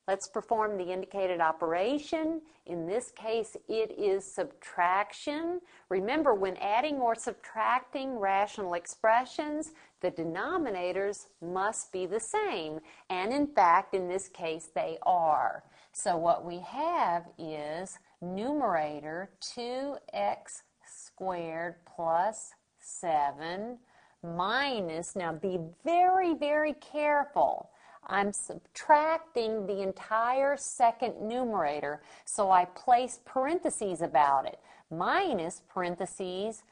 Let's perform the indicated operation. In this case, it is subtraction. Remember, when adding or subtracting rational expressions, the denominators must be the same. And in fact, in this case, they are. So what we have is numerator 2x squared plus 7 minus, now be very, very careful. I'm subtracting the entire second numerator, so I place parentheses about it. Minus parentheses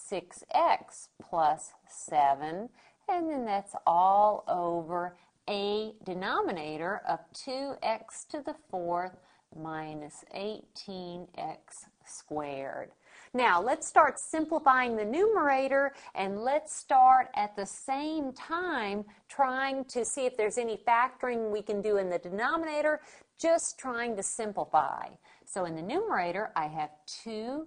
6x plus 7, and then that's all over a denominator of 2x to the 4th minus 18x squared. Now, let's start simplifying the numerator, and let's start at the same time trying to see if there's any factoring we can do in the denominator, just trying to simplify. So in the numerator, I have 2x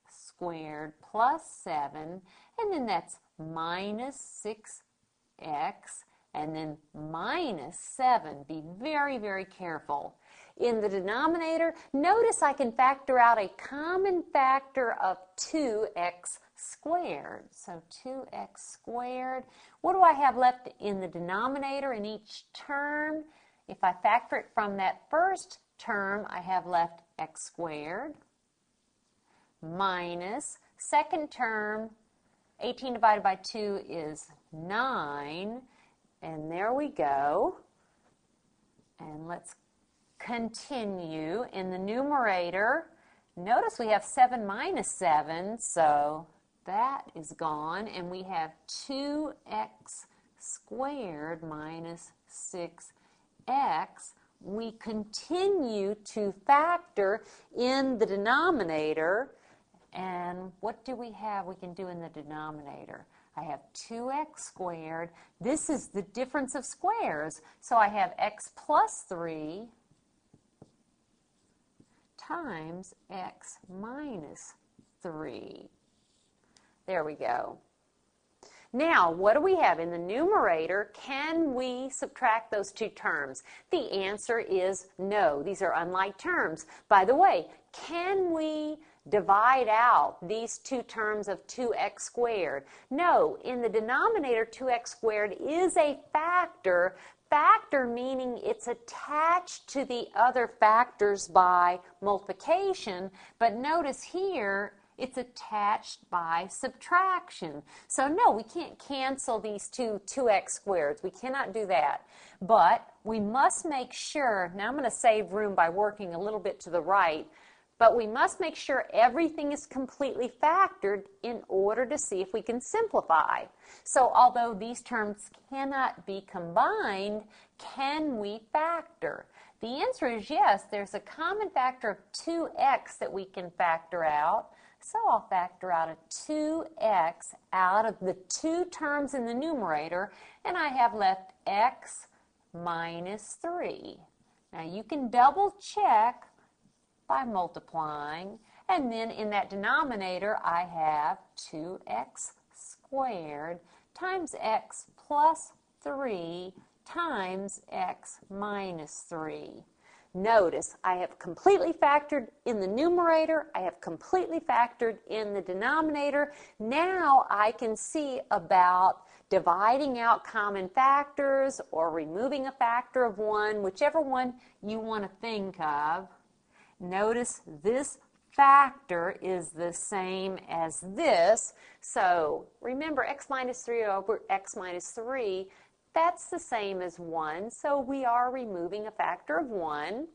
squared plus 7, and then that's minus 6x, and then minus 7. Be very, very careful. In the denominator, notice I can factor out a common factor of 2x squared. So 2x squared. What do I have left in the denominator in each term? If I factor it from that first term, I have left x squared minus second term, 18 divided by 2 is 9. And there we go. And let's continue. In the numerator, notice we have 7 minus 7, so that is gone, and we have 2x squared minus 6x. We continue to factor in the denominator, and what do we have we can do in the denominator? I have 2x squared. This is the difference of squares, so I have x plus 3 times x minus 3. There we go. Now, what do we have in the numerator? Can we subtract those two terms? The answer is no. These are unlike terms. By the way, can we divide out these two terms of 2x squared? No. In the denominator, 2x squared is a factor. Factor meaning it's attached to the other factors by multiplication, but notice here it's attached by subtraction. So no, we can't cancel these two 2x squareds. We cannot do that. But we must make sure, now I'm going to save room by working a little bit to the right, but we must make sure everything is completely factored in order to see if we can simplify. So although these terms cannot be combined, can we factor? The answer is yes. There's a common factor of 2x that we can factor out. So I'll factor out a 2x out of the two terms in the numerator, and I have left x minus 3. Now you can double check by multiplying, and then in that denominator I have 2x squared times x plus 3 times x minus 3. Notice I have completely factored in the numerator, I have completely factored in the denominator. Now I can see about dividing out common factors or removing a factor of 1, whichever one you want to think of. Notice this factor is the same as this. So remember, x minus 3 over x minus 3, that's the same as 1. So we are removing a factor of 1.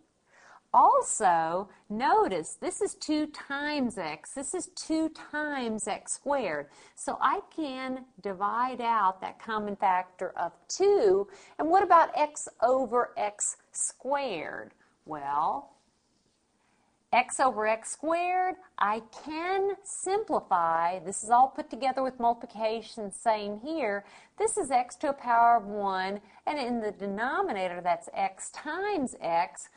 Also, notice this is 2 times x. This is 2 times x squared. So I can divide out that common factor of 2. And what about x over x squared? Well, x over x squared, I can simplify. This is all put together with multiplication, same here. This is x to a power of 1, and in the denominator, that's x times x.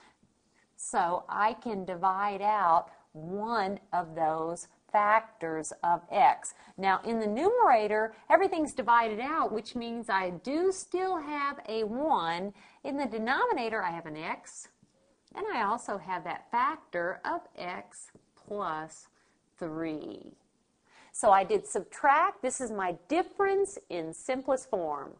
So I can divide out one of those factors of x. Now in the numerator, everything's divided out, which means I do still have a 1. In the denominator, I have an x, and I also have that factor of x plus 3. So I did subtract. This is my difference in simplest form.